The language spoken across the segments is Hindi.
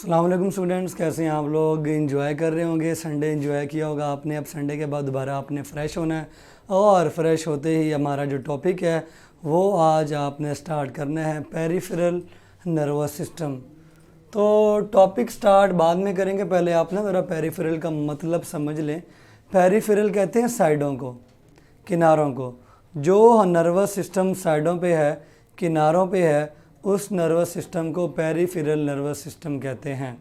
अस्सलाम वालेकुम स्टूडेंट्स, कैसे हैं आप लोग। एंजॉय कर रहे होंगे, संडे एंजॉय किया होगा आपने। अब संडे के बाद दोबारा आपने फ़्रेश होना है और फ्रेश होते ही हमारा जो टॉपिक है वो आज आपने स्टार्ट करना है पेरिफेरल नर्वस सिस्टम। तो टॉपिक स्टार्ट बाद में करेंगे, पहले आप ना ज़रा पेरिफेरल का मतलब समझ लें। पेरिफेरल कहते हैं साइडों को, किनारों को। जो नर्वस सिस्टम साइडों पे है, किनारों पे है, उस नर्वस सिस्टम को पेरिफेरल नर्वस सिस्टम कहते हैं।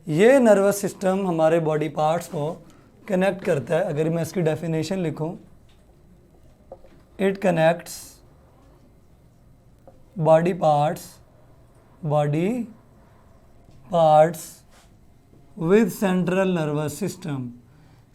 ये नर्वस सिस्टम हमारे बॉडी पार्ट्स को कनेक्ट करता है। अगर मैं इसकी डेफिनेशन लिखूं, it connects body parts with central nervous system.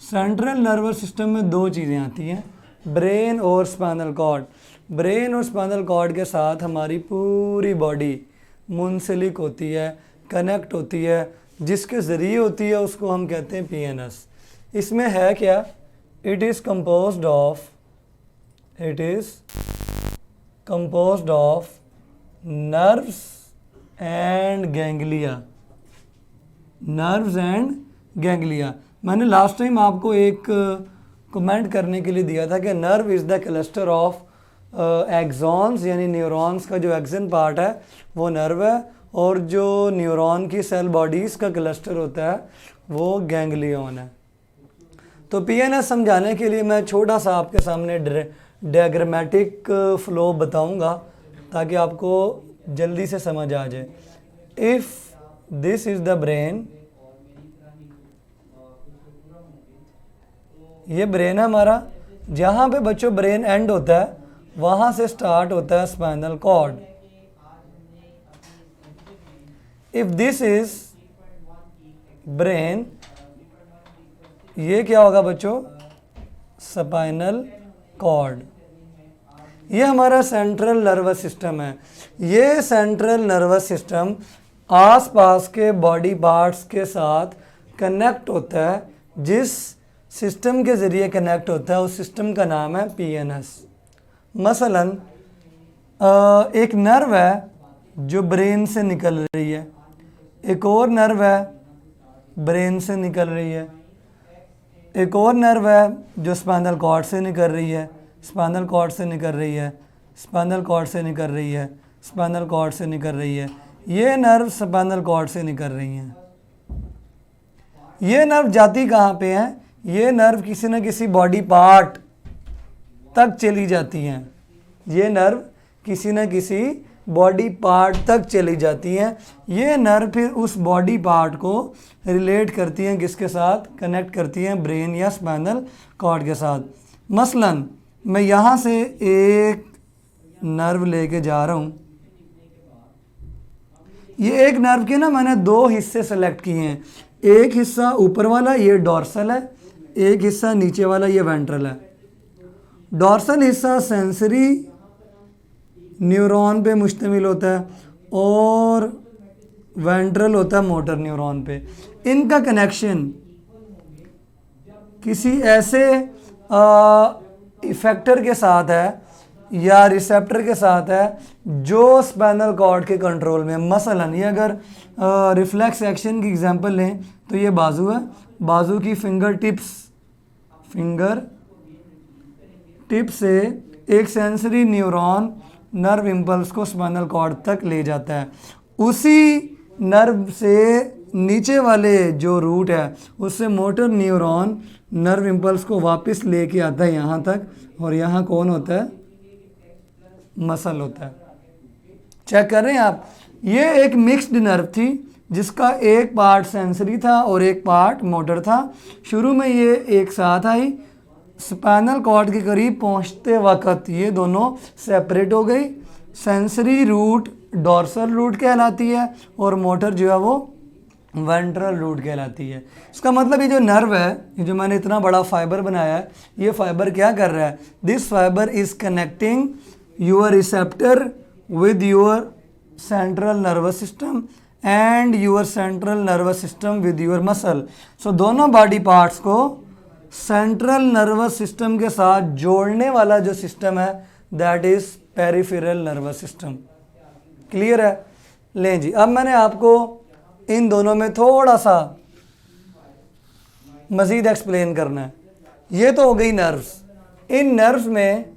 Central nervous system में दो चीज़ें आती हैं, ब्रेन और स्पाइनल कॉर्ड। ब्रेन और स्पाइनल कॉर्ड के साथ हमारी पूरी बॉडी मुंसलिक होती है, कनेक्ट होती है। जिसके ज़रिए होती है उसको हम कहते हैं पीएनएस। इसमें है क्या, it is composed of nerves and ganglia. मैंने लास्ट टाइम आपको एक कमेंट करने के लिए दिया था कि nerve is the cluster of axons, यानी न्यूरॉन्स का जो एक्सन पार्ट है वो नर्व है, और जो न्यूरॉन की सेल बॉडीज़ का क्लस्टर होता है वो गैंग्लियन है। तो पीएनएस समझाने के लिए मैं छोटा सा आपके सामने डायग्रामेटिक फ्लो बताऊंगा ताकि आपको जल्दी से समझ आ जाए। If this is the brain, ये ब्रेन है हमारा। जहाँ पे बच्चों ब्रेन एंड होता है वहाँ से स्टार्ट होता है spinal cord. If this is brain, ये क्या होगा बच्चों, स्पाइनल कॉर्ड। ये हमारा सेंट्रल नर्वस सिस्टम है। ये सेंट्रल नर्वस सिस्टम आसपास के बॉडी पार्ट्स के साथ कनेक्ट होता है। जिस सिस्टम के ज़रिए कनेक्ट होता है उस सिस्टम का नाम है पीएनएस। मसलन एक नर्व है जो ब्रेन से निकल रही है, एक और नर्व है ब्रेन से निकल रही है, एक और नर्व है जो स्पाइनल कॉर्ड से निकल रही है, स्पाइनल कॉर्ड से निकल रही है, स्पाइनल कॉर्ड से निकल रही है, स्पाइनल कॉर्ड से निकल रही है। ये नर्व स्पाइनल कॉर्ड से निकल रही हैं। ये नर्व जाती कहाँ पे हैं, ये नर्व किसी न किसी बॉडी पार्ट तक चली जाती हैं। ये नर्व किसी न किसी बॉडी पार्ट तक चली जाती हैं। ये नर्व फिर उस बॉडी पार्ट को रिलेट करती हैं, किसके साथ कनेक्ट करती हैं, ब्रेन या स्पाइनल कॉर्ड के साथ। मसलन मैं यहाँ से एक नर्व लेके जा रहा हूँ। ये एक नर्व के ना मैंने दो हिस्से सेलेक्ट किए हैं। एक हिस्सा ऊपर वाला ये डॉर्सल है, एक हिस्सा नीचे वाला ये वेंट्रल है। डॉर्सल हिस्सा सेंसरी न्यूरॉन पे मुश्तमिल होता है और वेंट्रल होता है मोटर न्यूरॉन पे। इनका कनेक्शन किसी ऐसे इफेक्टर के साथ है या रिसेप्टर के साथ है जो स्पाइनल कॉर्ड के कंट्रोल में। मसलन ये अगर रिफ्लेक्स एक्शन की एग्जांपल लें तो ये बाजू है, बाजू की फिंगर टिप से एक सेंसरी न्यूरॉन नर्व इम्पल्स को स्पाइनल कॉर्ड तक ले जाता है। उसी नर्व से नीचे वाले जो रूट है उससे मोटर न्यूरॉन नर्व इम्पल्स को वापस लेके आता है यहाँ तक, और यहाँ कौन होता है, मसल होता है। चेक कर रहे हैं आप। ये एक मिक्स्ड नर्व थी जिसका एक पार्ट सेंसरी था और एक पार्ट मोटर था। शुरू में ये एक साथ आई, स्पाइनल कॉर्ड के करीब पहुंचते वक्त ये दोनों सेपरेट हो गई। सेंसरी रूट डॉर्सल रूट कहलाती है और मोटर जो है वो वेंट्रल रूट कहलाती है। इसका मतलब ये जो नर्व है, ये जो मैंने इतना बड़ा फाइबर बनाया है, ये फाइबर क्या कर रहा है, this fiber is connecting your receptor with your central nervous system and your central nervous system with your muscle. So दोनों बॉडी पार्ट्स को सेंट्रल नर्वस सिस्टम के साथ जोड़ने वाला जो सिस्टम है that is peripheral nervous system. Clear है। लें जी, अब मैंने आपको इन दोनों में थोड़ा सा मज़ीद एक्सप्लेन करना है। ये तो हो गई नर्व्स। इन नर्व्स में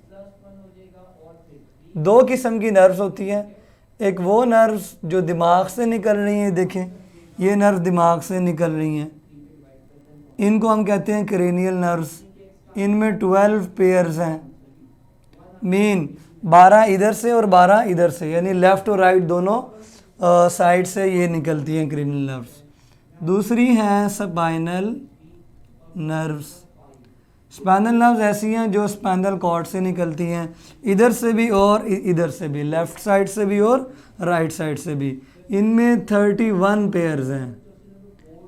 दो किस्म की नर्व्स होती हैं। एक वो नर्व्स जो दिमाग से निकल रही हैं, देखें ये नर्व दिमाग से निकल रही हैं, इनको हम कहते हैं क्रेनियल नर्व्स। इनमें 12 पेयर्स हैं, मीन 12 इधर से और 12 इधर से, यानी लेफ़्ट और राइट दोनों साइड से ये निकलती हैं क्रेनियल नर्व्स। दूसरी हैं स्पाइनल नर्व्स। स्पाइनल नर्व्स ऐसी हैं जो स्पाइनल कॉर्ड से निकलती हैं, इधर से भी और इधर से भी, लेफ़्ट साइड से भी और राइट साइड से भी। इनमें 31 पेयर्स हैं।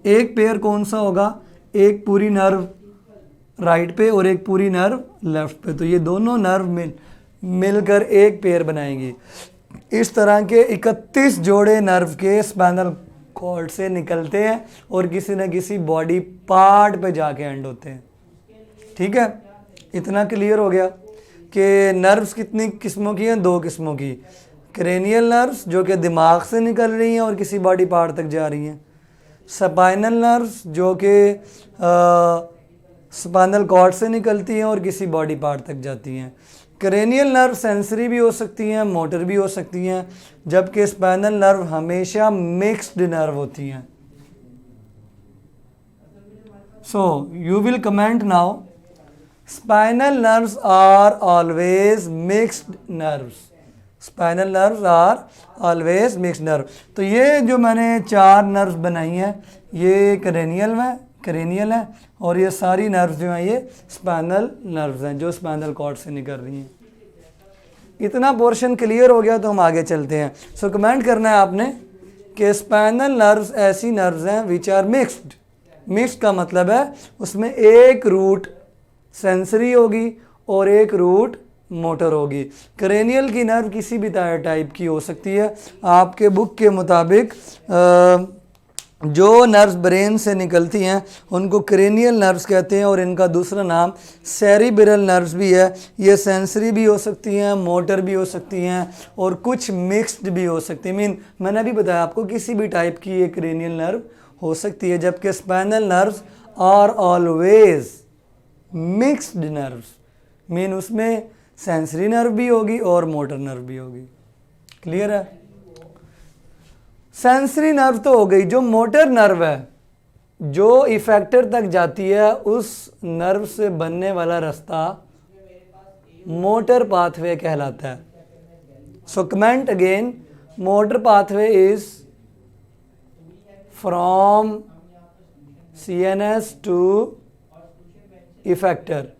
एक पेयर कौन सा होगा? एक पूरी नर्व राइट पे और एक पूरी नर्व लेफ़्ट पे, तो ये दोनों नर्व मिलकर एक पेयर बनाएंगी। इस तरह के 31 जोड़े नर्व के स्पाइनल कॉर्ड से निकलते हैं और किसी न किसी बॉडी पार्ट पे जाके एंड होते हैं। ठीक है, इतना क्लियर हो गया कि नर्व्स कितनी किस्मों की हैं? 2 किस्मों की। क्रेनियल नर्व्स जो कि दिमाग से निकल रही हैं और किसी बॉडी पार्ट तक जा रही हैं। स्पाइनल नर्व्स जो कि स्पाइनल कॉर्ड से निकलती हैं और किसी बॉडी पार्ट तक जाती हैं। क्रेनियल नर्व सेंसरी भी हो सकती हैं, मोटर भी हो सकती हैं, जबकि स्पाइनल नर्व हमेशा मिक्स्ड नर्व होती हैं। So you will comment now, spinal nerves are always mixed nerves. Spinal nerves are always mixed nerve. तो ये जो मैंने 4 नर्व्स बनाई हैं ये क्रेनियल है और ये सारी नर्व्स जो हैं ये स्पाइनल नर्व्स हैं जो स्पाइनल कॉर्ड से निकल रही हैं। इतना पोर्शन क्लियर हो गया तो हम आगे चलते हैं। सो कमेंट करना है आपने कि स्पाइनल नर्व्स ऐसी नर्व्स हैं विच आर मिक्स्ड। मिक्स्ड का मतलब है उसमें एक रूट सेंसरी होगी और एक रूट मोटर होगी। क्रेनियल की नर्व किसी भी टाइप की हो सकती है। आपके बुक के मुताबिक जो नर्व्स ब्रेन से निकलती हैं उनको क्रेनियल नर्व्स कहते हैं और इनका दूसरा नाम सेरिब्रल नर्व्स भी है। ये सेंसरी भी हो सकती हैं, मोटर भी हो सकती हैं और कुछ मिक्स्ड भी हो सकती हैं। मैंने अभी बताया आपको किसी भी टाइप की ये क्रेनियल नर्व हो सकती है, जबकि spinal nerves are always mixed nerves. उसमें सेंसरी नर्व भी होगी और मोटर नर्व भी होगी। क्लियर है? सेंसरी नर्व तो हो गई। जो मोटर नर्व है जो इफेक्टर तक जाती है उस नर्व से बनने वाला रास्ता मोटर पाथवे कहलाता है। So comment again, motor pathway is from CNS to effector.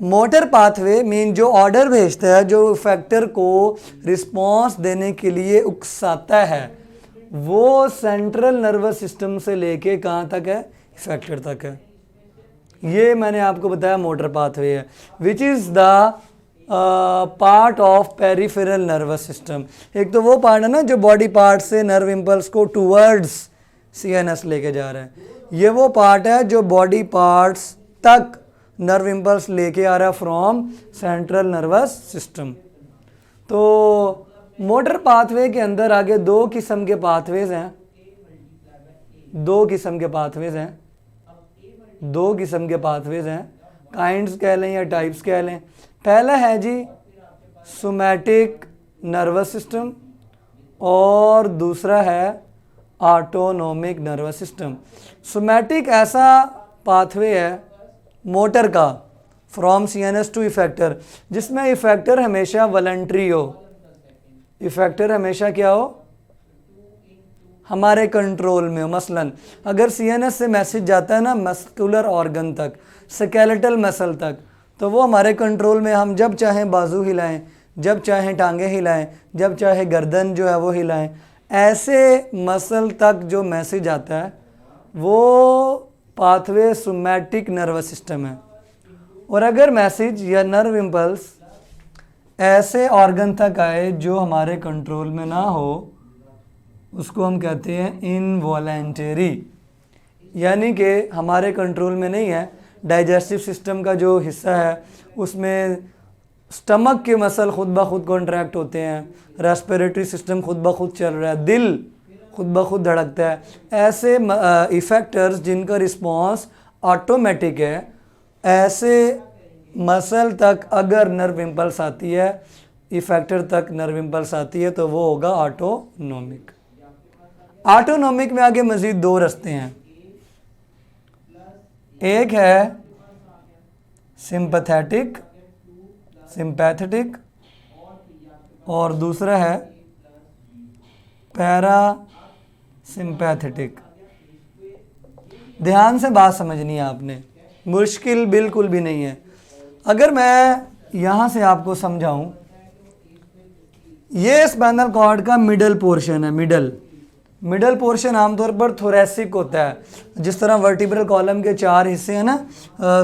Motor pathway mean जो ऑर्डर भेजता है, जो इफेक्टर को रिस्पॉन्स देने के लिए उकसाता है, वो सेंट्रल नर्वस सिस्टम से लेके कहाँ तक है? इफेक्टर तक है। ये मैंने आपको बताया मोटर पाथवे है, which is the part of peripheral nervous system. एक तो वो पार्ट है ना जो बॉडी पार्ट से नर्व इम्पल्स को टूवर्ड्स CNS लेके जा रहा है। ये वो पार्ट है जो बॉडी पार्ट्स तक नर्व इम्पल्स लेके आ रहा है फ्रॉम सेंट्रल नर्वस सिस्टम। तो मोटर पाथवे के अंदर आगे 2 किस्म के पाथवेज हैं। 2 किस्म के पाथवेज हैं, काइंड्स कह लें या टाइप्स कह लें। पहला है जी सोमैटिक नर्वस सिस्टम और दूसरा है ऑटोनोमिक नर्वस सिस्टम। सोमैटिक ऐसा पाथवे है मोटर का फ्रॉम CNS टू इफेक्टर जिसमें इफेक्टर हमेशा वॉलंटरी हो। इफेक्टर हमेशा क्या हो? हमारे कंट्रोल में हो। मसलन अगर CNS से मैसेज जाता है ना मस्कुलर ऑर्गन तक, स्केलेटल मसल तक, तो वो हमारे कंट्रोल में। हम जब चाहें बाजू हिलाएं, जब चाहें टांगे हिलाएं, जब चाहे गर्दन जो है वो हिलाएं। ऐसे मसल तक जो मैसेज आता है वो पाथवे सोमैटिक नर्वस सिस्टम है। और अगर मैसेज या नर्व इम्पल्स ऐसे ऑर्गन तक आए जो हमारे कंट्रोल में ना हो, उसको हम कहते हैं इनवॉलेंटरी, यानी कि हमारे कंट्रोल में नहीं है। डाइजेस्टिव सिस्टम का जो हिस्सा है उसमें स्टमक के मसल खुद ब खुद कॉन्ट्रैक्ट होते हैं, रेस्पिरेटरी सिस्टम खुद ब खुद चल रहा है, दिल खुद ब खुद धड़कता है। ऐसे इफेक्टर्स जिनका रिस्पॉन्स ऑटोमेटिक है, ऐसे मसल तक अगर नर्व इम्पल्स आती है, इफेक्टर तक नर्व इम्पल्स आती है, तो वो होगा ऑटोनोमिक। ऑटोनोमिक में आगे मज़ीद दो रास्ते हैं, एक है सिंपैथेटिक और दूसरा है पैरासिम्पैथेटिक। ध्यान से बात समझनी है आपने, मुश्किल बिल्कुल भी नहीं है। अगर मैं यहाँ से आपको समझाऊं, ये स्पाइनल कॉर्ड का मिडल पोर्शन है। मिडल पोर्शन आमतौर पर थोरेसिक होता है। जिस तरह वर्टिब्रल कॉलम के 4 हिस्से हैं ना,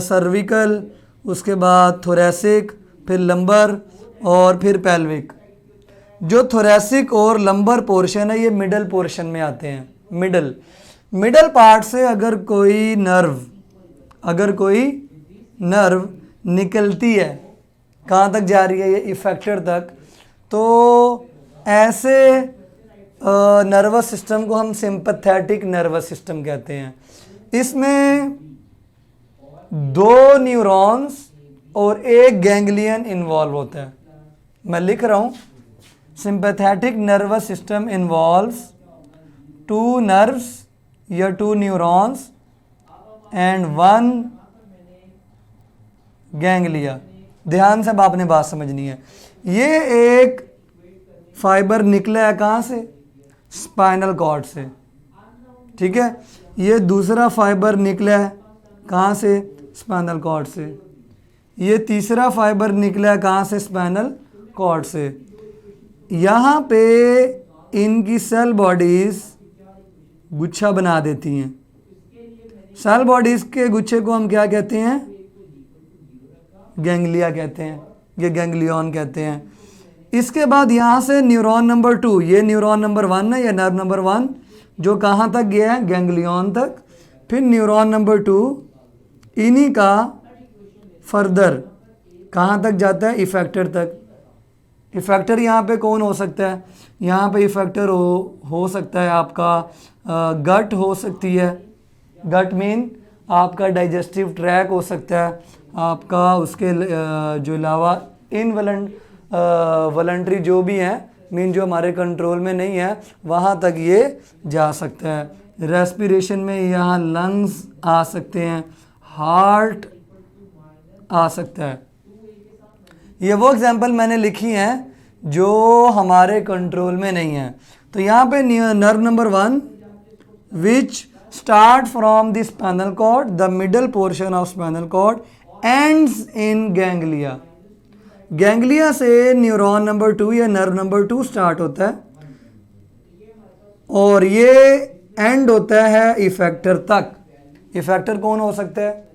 सर्विकल, उसके बाद थोरेसिक, फिर लंबर और फिर पेल्विक। जो थोरेसिक और लंबर पोर्शन है ये मिडल पोर्शन में आते हैं। मिडल पार्ट से अगर कोई नर्व निकलती है, कहाँ तक जा रही है, ये इफेक्टर तक, तो ऐसे नर्वस सिस्टम को हम सिंपैथेटिक नर्वस सिस्टम कहते हैं। इसमें 2 न्यूरॉन्स और 1 गैंग्लियन इन्वॉल्व होता है। मैं लिख रहा हूँ, sympathetic nervous system involves 2 nerves या 2 न्यूरॉन्स एंड 1 गैंग्लिया। ध्यान से आपने बात समझनी है। ये एक फाइबर निकला है कहाँ से, स्पाइनल कॉर्ड से, ठीक है। ये दूसरा फाइबर निकला है कहाँ से, स्पाइनल कॉर्ड से। ये तीसरा फाइबर निकला है कहाँ से, स्पाइनल कॉर्ड से। यहाँ पे इनकी सेल बॉडीज गुच्छा बना देती हैं। सेल बॉडीज के गुच्छे को हम क्या कहते हैं, गैंग्लिया कहते हैं, ये गैंग्लियन कहते हैं। इसके बाद यहाँ से न्यूरॉन नंबर 2, ये न्यूरॉन नंबर 1 है, या नर्व नंबर 1 जो कहाँ तक गया है, गैंग्लियन तक। फिर न्यूरॉन नंबर 2 इन्हीं का फर्दर कहाँ तक जाता है, इफेक्टर तक। इफेक्टर यहाँ पे कौन हो सकता है, यहाँ पे इफेक्टर हो सकता है आपका गट हो सकती है। गट मीन आपका डाइजेस्टिव ट्रैक हो सकता है आपका। उसके जो अलावा वॉलंटरी जो भी हैं, मीन जो हमारे कंट्रोल में नहीं है, वहाँ तक ये जा सकता है। रेस्पिरेशन में यहाँ लंग्स आ सकते हैं, हार्ट आ सकता है। ये वो एग्जांपल मैंने लिखी हैं जो हमारे कंट्रोल में नहीं है। तो यहाँ पे nerve number 1 which start from the spinal cord, the middle portion of spinal cord ends in ganglia. Ganglia से न्यूरॉन नंबर 2 या नर्व नंबर 2 स्टार्ट होता है और ये एंड होता है इफेक्टर तक। इफेक्टर कौन हो सकता है,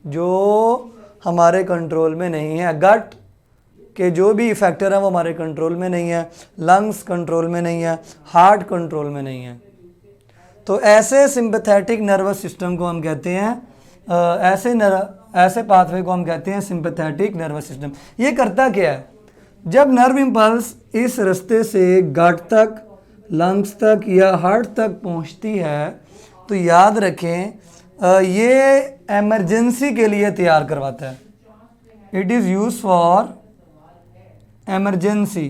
जो हमारे कंट्रोल में नहीं है। गट के जो भी इफेक्टर है वो हमारे कंट्रोल में नहीं है, लंग्स कंट्रोल में नहीं है, हार्ट कंट्रोल में नहीं है। तो ऐसे सिंपैथेटिक नर्वस सिस्टम को हम कहते हैं, ऐसे पाथवे को हम कहते हैं सिंपैथेटिक नर्वस सिस्टम। ये करता क्या है, जब नर्व इम्पल्स इस रास्ते से गट तक, लंग्स तक या हार्ट तक पहुंचती है, तो याद रखें ये एमरजेंसी के लिए तैयार करवाता है। It is use for emergency,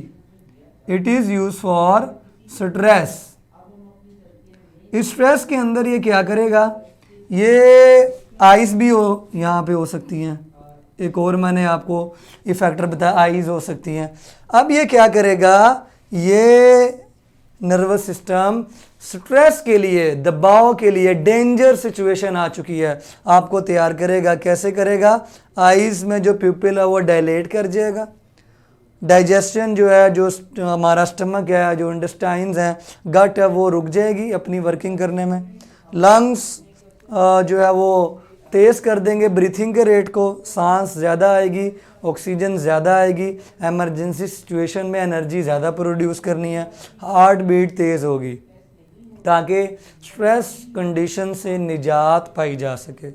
it is use for stress. इस स्ट्रेस के अंदर ये क्या करेगा, ये आइज़ भी यहाँ पे हो सकती हैं। एक और मैंने आपको इफेक्टर बताया, आइज़ हो सकती हैं। अब ये क्या करेगा, ये नर्वस सिस्टम स्ट्रेस के लिए, दबाव के लिए, डेंजर सिचुएशन आ चुकी है, आपको तैयार करेगा। कैसे करेगा, आइज़ में जो प्यूपिल है वो डायलेट कर जाएगा। डाइजेशन जो है, जो हमारा स्टमक है, जो इंटेस्टाइन्स हैं, गट है, वो रुक जाएगी अपनी वर्किंग करने में। लंग्स जो है वो तेज़ कर देंगे ब्रीथिंग के रेट को, सांस ज़्यादा आएगी, ऑक्सीजन ज़्यादा आएगी। एमरजेंसी सिचुएशन में एनर्जी ज़्यादा प्रोड्यूस करनी है, हार्ट बीट तेज़ होगी ताकि स्ट्रेस कंडीशन से निजात पाई जा सके।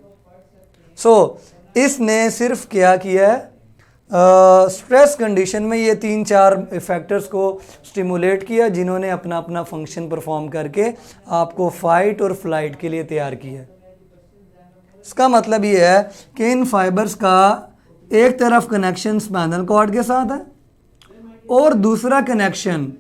इसने सिर्फ क्या किया है, स्ट्रेस कंडीशन में ये 3-4 फैक्टर्स को स्टिमुलेट किया जिन्होंने अपना अपना फंक्शन परफॉर्म करके आपको फाइट और फ्लाइट के लिए तैयार किया। इसका मतलब ये है कि इन फाइबर्स का एक तरफ कनेक्शन स्पाइनल कॉर्ड के साथ है और दूसरा कनेक्शन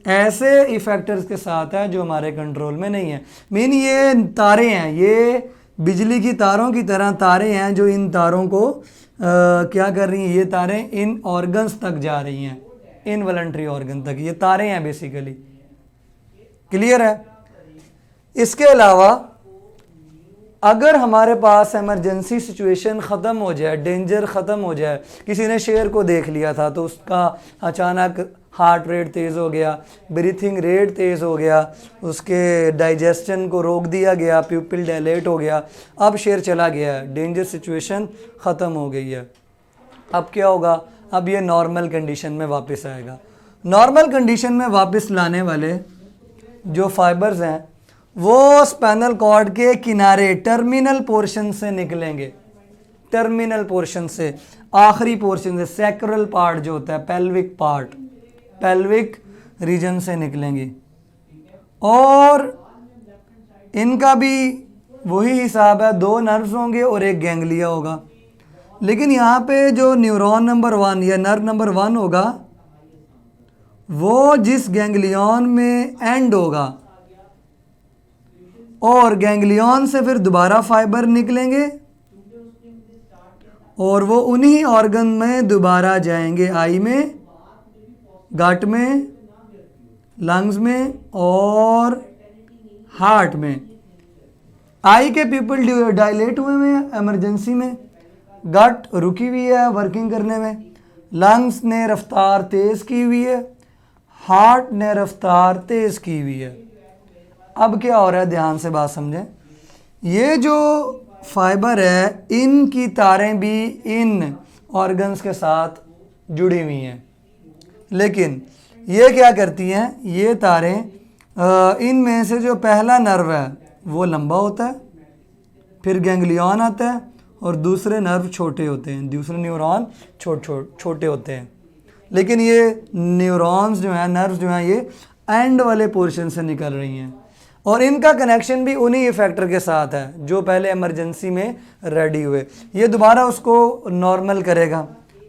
ऐसे इफेक्टर्स के साथ है जो हमारे कंट्रोल में नहीं है। मीन ये तारे हैं, ये बिजली की तारों की तरह तारे हैं जो इन तारों को क्या कर रही हैं, ये तारें इन ऑर्गन्स तक जा रही हैं, इनवॉलंटरी ऑर्गन तक, ये तारे हैं बेसिकली। क्लियर है? इसके अलावा अगर हमारे पास इमरजेंसी सिचुएशन ख़त्म हो जाए, डेंजर ख़त्म हो जाए, किसी ने शेर को देख लिया था तो उसका अचानक हार्ट रेट तेज़ हो गया, ब्रीथिंग रेट तेज़ हो गया, उसके डाइजेशन को रोक दिया गया, प्यूपिल डायलेट हो गया, अब शेर चला गया है, डेंजर सिचुएशन ख़त्म हो गई है। अब क्या होगा? अब ये नॉर्मल कंडीशन में वापस आएगा। नॉर्मल कंडीशन में वापस लाने वाले जो फाइबर्स हैं वो स्पाइनल कॉर्ड के किनारे टर्मिनल पोर्शन से निकलेंगे, टर्मिनल पोर्शन से, आखिरी पोर्शन से, सैक्रल पार्ट जो होता है, पेल्विक पार्ट, पेल्विक रीजन से निकलेंगी। और इनका भी वही हिसाब है, 2 नर्व्स होंगे और एक गैंग्लिया होगा। लेकिन यहाँ पे जो न्यूरॉन नंबर 1 या नर्व नंबर 1 होगा वो जिस गैंग्लियन में एंड होगा और गैंग्लियन से फिर दोबारा फाइबर निकलेंगे और वो उन्हीं ऑर्गन में दोबारा जाएंगे, आई में, गट में, लंग्स में और हार्ट में। आई के पीपल डायलेट हुए हैं इमरजेंसी में, गट रुकी हुई है वर्किंग करने में, लंग्स ने रफ्तार तेज़ की हुई है, हार्ट ने रफ्तार तेज़ की हुई है। अब क्या हो रहा है, ध्यान से बात समझें। ये जो फाइबर है इनकी तारें भी इन ऑर्गन्स के साथ जुड़ी हुई हैं, लेकिन ये क्या करती हैं, ये तारें इनमें से जो पहला नर्व है वो लंबा होता है, फिर गैंग्लियन आता है और दूसरे नर्व छोटे होते हैं, दूसरे न्यूरॉन छोटे होते हैं। लेकिन ये न्यूरॉन्स जो हैं, नर्व्स जो हैं, ये एंड वाले पोर्शन से निकल रही हैं और इनका कनेक्शन भी उन्हीं इफेक्टर के साथ है जो पहले इमरजेंसी में रेडी हुए। ये दोबारा उसको नॉर्मल करेगा।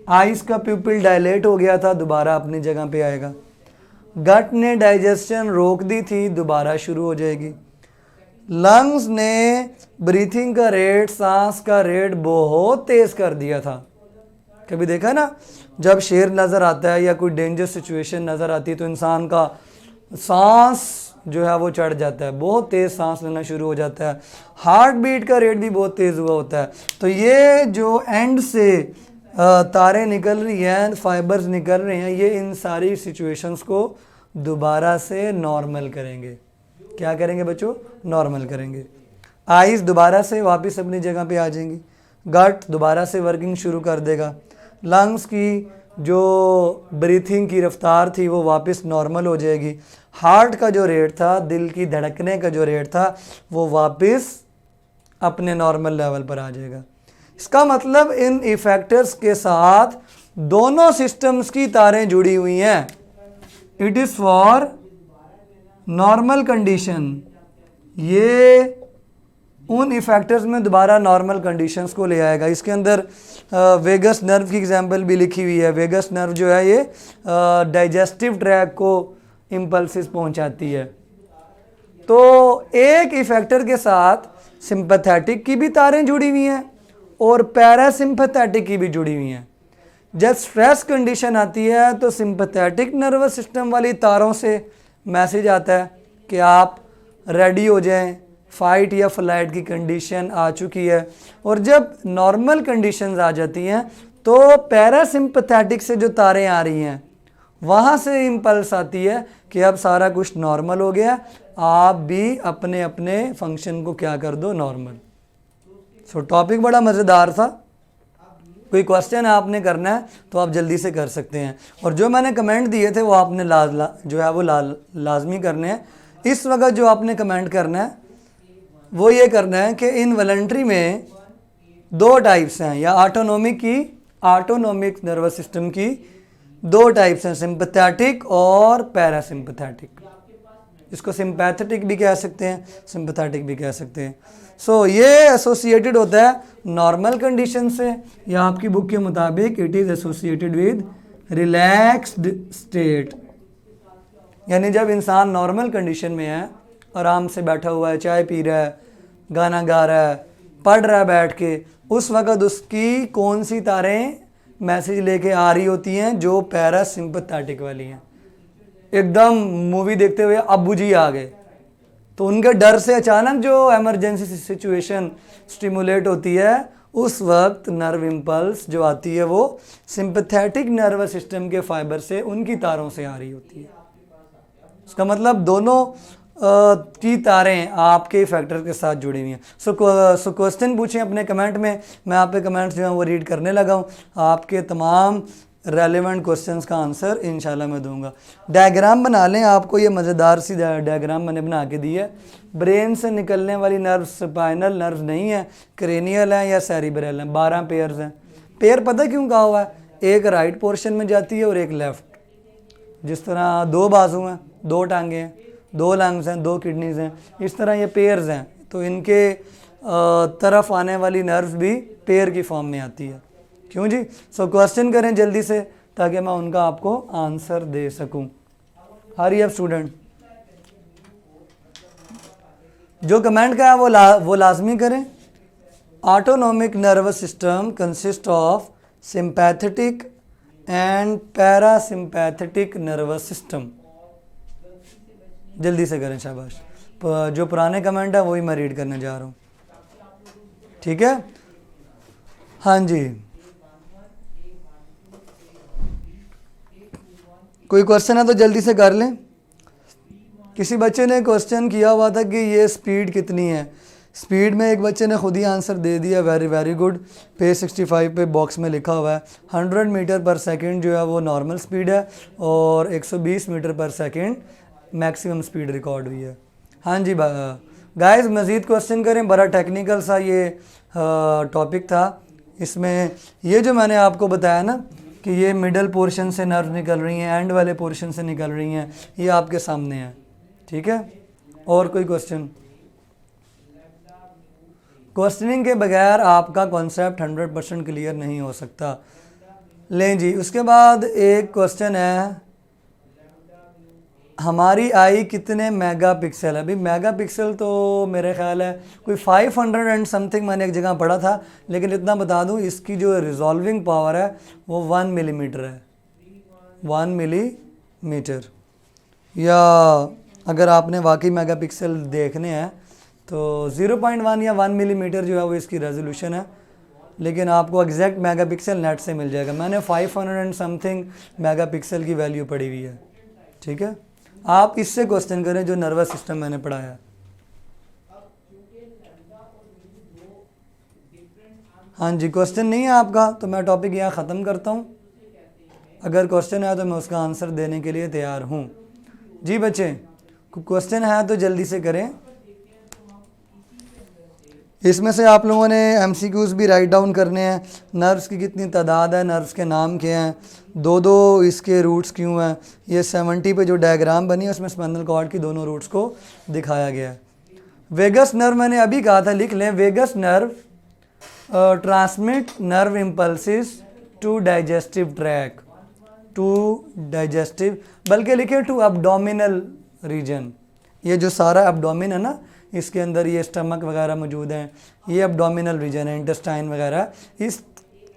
आइज़ का प्यूपिल डायलेट हो गया था, दोबारा अपनी जगह पे आएगा। गट ने डाइजेशन रोक दी थी, दोबारा शुरू हो जाएगी। लंग्स ने ब्रीथिंग का रेट, सांस का रेट बहुत तेज़ कर दिया था। कभी देखा ना, जब शेर नज़र आता है या कोई डेंजर सिचुएशन नज़र आती है तो इंसान का सांस जो है वो चढ़ जाता है, बहुत तेज़ सांस लेना शुरू हो जाता है, हार्ट बीट का रेट भी बहुत तेज़ हुआ होता है। तो ये जो एंड से तारे निकल रही हैं, फाइबर्स निकल रहे हैं, ये इन सारी सिचुएशंस को दोबारा से नॉर्मल करेंगे। क्या करेंगे बच्चों? नॉर्मल करेंगे। आइज़ दोबारा से वापस अपनी जगह पे आ जाएंगी, गट दोबारा से वर्किंग शुरू कर देगा, लंग्स की जो ब्रीथिंग की रफ्तार थी वो वापस नॉर्मल हो जाएगी, हार्ट का जो रेट था, दिल की धड़कने का जो रेट था, वो वापस अपने नॉर्मल लेवल पर आ जाएगा। इसका मतलब इन इफेक्टर्स के साथ दोनों सिस्टम्स की तारें जुड़ी हुई हैं। It is for normal condition. ये उन इफेक्टर्स में दोबारा नॉर्मल कंडीशंस को ले आएगा। इसके अंदर वेगस नर्व की एग्जांपल भी लिखी हुई है। वेगस नर्व जो है ये डाइजेस्टिव ट्रैक को इम्पल्सिस पहुंचाती है। तो एक इफेक्टर के साथ सिंपैथेटिक की भी तारें जुड़ी हुई हैं और पैरासिम्पैथेटिक की भी जुड़ी हुई हैं। जब स्ट्रेस कंडीशन आती है तो सिंपैथेटिक नर्वस सिस्टम वाली तारों से मैसेज आता है कि आप रेडी हो जाएं, फाइट या फ्लाइट की कंडीशन आ चुकी है। और जब नॉर्मल कंडीशंस आ जाती हैं तो पैरासिम्पैथेटिक से जो तारें आ रही हैं वहाँ से इम्पल्स आती है कि अब सारा कुछ नॉर्मल हो गया, आप भी अपने अपने फंक्शन को क्या कर दो, नॉर्मल। सो टॉपिक बड़ा मज़ेदार था। कोई क्वेश्चन आपने करना है तो आप जल्दी से कर सकते हैं, और जो मैंने कमेंट दिए थे वो आपने जो है वो लाजमी करने हैं। इस वक्त जो आपने कमेंट करना है वो ये करना है कि इनवॉलंटरी में 2 टाइप्स हैं, या ऑटोनोमिक की ऑटोनॉमिक नर्वस सिस्टम की दो टाइप्स हैं, सिंपैथेटिक और पैरासिम्पैथेटिक। इसको सिंपैथेटिक भी कह सकते हैं, सिंपैथेटिक भी कह सकते हैं। सो ये एसोसिएटेड होता है नॉर्मल कंडीशन से, या आपकी बुक के मुताबिक it is associated with relaxed state. यानी जब इंसान नॉर्मल कंडीशन में है, आराम से बैठा हुआ है, चाय पी रहा है, गाना गा रहा है, पढ़ रहा है बैठ के, उस वक़्त उसकी कौन सी तारें मैसेज लेके आ रही होती हैं, जो पैरासिम्पैथेटिक वाली हैं। एकदम मूवी देखते हुए अब्बू जी आ गए, तो उनके डर से अचानक जो एमरजेंसी सिचुएशन स्टिमुलेट होती है, उस वक्त नर्व इम्पल्स जो आती है वो सिंपैथेटिक नर्वस सिस्टम के फाइबर से, उनकी तारों से आ रही होती है। इसका मतलब दोनों की तारें आपके फैक्टर के साथ जुड़ी हुई हैं। सो क्वेश्चन पूछें अपने कमेंट में, मैं आप पे कमेंट्स जो हैं वो रीड करने लगा हूँ। आपके तमाम रेलेवेंट क्वेश्चंस का आंसर इंशाल्लाह मैं दूंगा। डायग्राम बना लें, आपको ये मज़ेदार सी डायग्राम मैंने बना के दी है। ब्रेन से निकलने वाली नर्व स्पाइनल नर्व नहीं है, क्रेनियल है या सेरिब्रल है। 12 पेयर्स हैं। पेयर पता क्यों कहा हुआ है? एक राइट पोर्शन में जाती है और एक लेफ़्ट। जिस तरह 2 बाजू हैं, 2 टांगे हैं, 2 लंग्स हैं, 2 किडनीज़ हैं, इस तरह ये पेयर्स हैं। तो इनके तरफ आने वाली नर्व्स भी पेयर की फॉर्म में आती है। क्यों जी? सो क्वेश्चन करें जल्दी से, ताकि मैं उनका आपको आंसर दे सकूं। हरी अप स्टूडेंट, जो कमेंट का है वो लाजमी करें। Autonomic nervous system consist of sympathetic and parasympathetic nervous system. जल्दी से करें, शाबाश। जो पुराने कमेंट है वही मैं रीड करने जा रहा हूँ, ठीक है? हाँ जी, कोई क्वेश्चन है तो जल्दी से कर लें। किसी बच्चे ने क्वेश्चन किया हुआ था कि ये स्पीड कितनी है। स्पीड में एक बच्चे ने खुद ही आंसर दे दिया, वेरी वेरी गुड। पेज 65 पे बॉक्स में लिखा हुआ है 100 मीटर पर सेकंड जो है वो नॉर्मल स्पीड है, और 120 मीटर पर सेकंड मैक्सिमम स्पीड रिकॉर्ड हुई है। हाँ जी गाइस, मज़ीद क्वेश्चन करें। बड़ा टेक्निकल सा ये टॉपिक था। इसमें ये जो मैंने आपको बताया ना कि ये मिडल पोर्शन से नर्व निकल रही हैं, एंड वाले पोर्शन से निकल रही हैं, ये आपके सामने है, ठीक है? और कोई क्वेश्चन? क्वेश्चनिंग के बगैर आपका कॉन्सेप्ट 100% क्लियर नहीं हो सकता। लें जी, उसके बाद एक क्वेश्चन है, हमारी आई कितने मेगापिक्सल है? अभी मेगापिक्सल तो मेरे ख्याल है कोई 500 एंड समथिंग मैंने एक जगह पढ़ा था, लेकिन इतना बता दूं इसकी जो रिजॉल्विंग पावर है वो 1 मिलीमीटर है। 1 मिलीमीटर, या अगर आपने वाकई मेगापिक्सल देखने हैं तो 0.1 या 1 मिलीमीटर जो है वो इसकी रेजोल्यूशन है, लेकिन आपको एग्जैक्ट मेगापिक्सल नेट से मिल जाएगा। मैंने 500 एंड समथिंग मेगापिक्सल की वैल्यू पड़ी हुई है, ठीक है? आप इससे क्वेश्चन करें जो नर्वस सिस्टम मैंने पढ़ाया। हाँ जी, क्वेश्चन नहीं है आपका तो मैं टॉपिक यहाँ ख़त्म करता हूँ। अगर क्वेश्चन है तो मैं उसका आंसर देने के लिए तैयार हूँ। जी बच्चे, क्वेश्चन है तो जल्दी से करें। इसमें से आप लोगों ने MCQs भी राइट डाउन करने हैं। नर्व्स की कितनी तादाद है, नर्व्स के नाम क्या हैं, 2 इसके रूट्स क्यों हैं। ये 70 पे जो डायग्राम बनी है उसमें स्पाइनल कॉर्ड की दोनों रूट्स को दिखाया गया है। वेगस नर्व मैंने अभी कहा था, लिख लें। Vagus nerve transmit nerve impulses to digestive tract, to digestive, बल्कि लिखे टू एब्डोमिनल रीजन। ये जो सारा एब्डोमिन है ना, इसके अंदर ये स्टमक वगैरह मौजूद हैं, ये एब्डोमिनल रीजन है, इंटेस्टाइन वगैरह, इस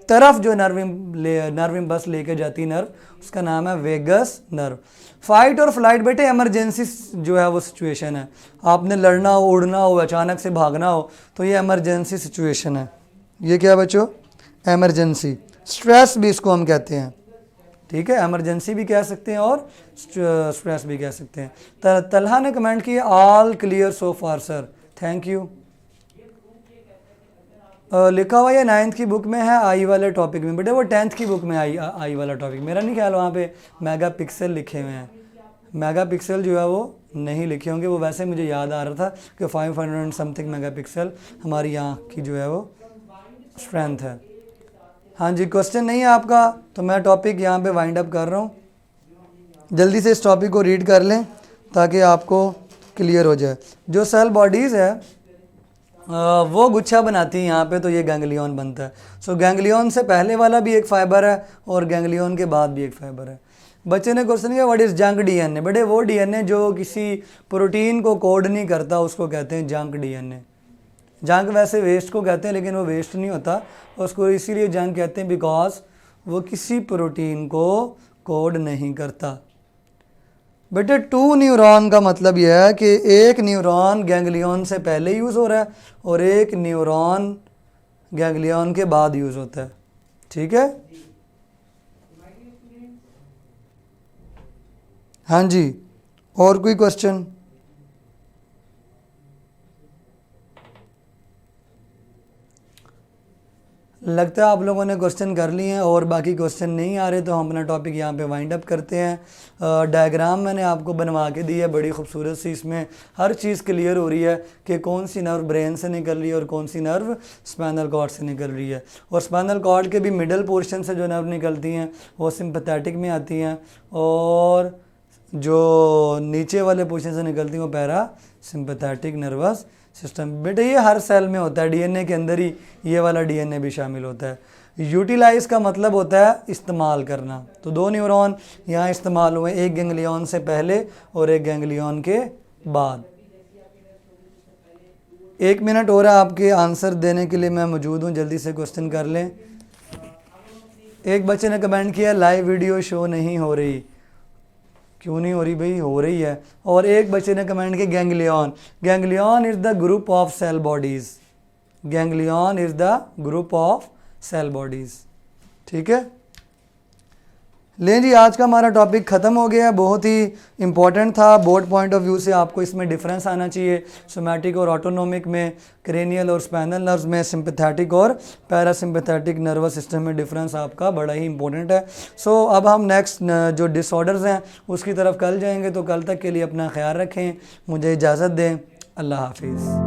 तरफ जो नर्व इम्पल्स लेके जाती है नर्व, उसका नाम है वेगस नर्व। फाइट और फ्लाइट बेटे इमरजेंसी जो है वो सिचुएशन है। आपने लड़ना हो, उड़ना हो, अचानक से भागना हो, तो ये इमरजेंसी सिचुएशन है। ये क्या बच्चों? इमरजेंसी। स्ट्रेस भी इसको हम कहते हैं, ठीक है? इमरजेंसी भी कह सकते हैं और स्ट्रेस भी कह सकते हैं। तलहा ने कमेंट किया all clear so far sir, thank you. लिखा हुआ ये 9th की बुक में है, आई वाले टॉपिक में। बेटे वो 10th की बुक में आई वाला टॉपिक, मेरा नहीं ख्याल वहाँ पे मेगापिक्सल लिखे हुए हैं। मेगापिक्सल जो है वो नहीं लिखे होंगे, वो वैसे मुझे याद आ रहा था कि 500 समथिंग मेगापिक्सल हमारी आँख की जो है वो स्ट्रेंथ है। हाँ जी, क्वेश्चन नहीं है आपका तो मैं टॉपिक यहाँ पे वाइंड अप कर रहा हूँ। जल्दी से इस टॉपिक को रीड कर लें ताकि आपको क्लियर हो जाए। जो सेल बॉडीज़ है वो गुच्छा बनाती है यहाँ पे, तो ये गैंग्लियन बनता है। सो गैंग्लियन से पहले वाला भी एक फाइबर है और गैंग्लियन के बाद भी एक फाइबर है। बच्चे ने क्वेश्चन किया व्हाट इज़ जंक डीएनए। बड़े वो डीएनए जो किसी प्रोटीन को कोड नहीं करता उसको कहते हैं जंक डीएनए। जंक वैसे वेस्ट को कहते हैं लेकिन वो वेस्ट नहीं होता, उसको इसीलिए जंक कहते हैं बिकॉज वो किसी प्रोटीन को कोड नहीं करता। बेटे 2 न्यूरॉन का मतलब यह है कि एक न्यूरॉन गैंग्लियन से पहले यूज़ हो रहा है और एक न्यूरॉन गैंग्लियन के बाद यूज़ होता है। ठीक है, हाँ जी, और कोई क्वेश्चन? लगता है आप लोगों ने क्वेश्चन कर लिए हैं और बाकी क्वेश्चन नहीं आ रहे, तो हम अपना टॉपिक यहाँ पे वाइंड अप करते हैं। डायग्राम मैंने आपको बनवा के दी है बड़ी खूबसूरत सी, इसमें हर चीज़ क्लियर हो रही है कि कौन सी नर्व ब्रेन से निकल रही है और कौन सी नर्व स्पाइनल कॉर्ड से निकल रही है। और स्पाइनल कॉर्ड के भी मिडल पोर्शन से जो नर्व निकलती हैं वो सिंपैथेटिक में आती हैं और जो नीचे वाले पोर्शन से निकलती हैं वो पैरा सिंपैथेटिक नर्वस सिस्टम। बेटे ये हर सेल में होता है, डीएनए के अंदर ही ये वाला डीएनए भी शामिल होता है। यूटिलाइज का मतलब होता है इस्तेमाल करना। तो 2 न्यूरॉन यहाँ इस्तेमाल हुए, एक गैंग्लियन से पहले और एक गैंग्लियन के बाद। 1 मिनट हो रहा है आपके आंसर देने के लिए मैं मौजूद हूँ, जल्दी से क्वेश्चन कर लें। एक बच्चे ने कमेंट किया लाइव वीडियो शो नहीं हो रही। क्यों नहीं हो रही भाई? हो रही है। और एक बच्चे ने कमेंट किया ganglion. Ganglion is the group of cell bodies. Ganglion is the group of cell bodies. ठीक है, लें जी, आज का हमारा टॉपिक ख़त्म हो गया। बहुत ही इंपॉर्टेंट था बोर्ड पॉइंट ऑफ व्यू से, आपको इसमें डिफरेंस आना चाहिए सोमैटिक और ऑटोनोमिक में, क्रेनियल और स्पाइनल नर्व्स में, सिंपैथेटिक और पैरासिम्पैथेटिक नर्वस सिस्टम में डिफरेंस आपका बड़ा ही इंपॉर्टेंट है। सो अब हम नेक्स्ट जो डिसऑर्डर्स हैं उसकी तरफ कल जाएंगे, तो कल तक के लिए अपना ख्याल रखें। मुझे इजाज़त दें। अल्लाह हाफिज़।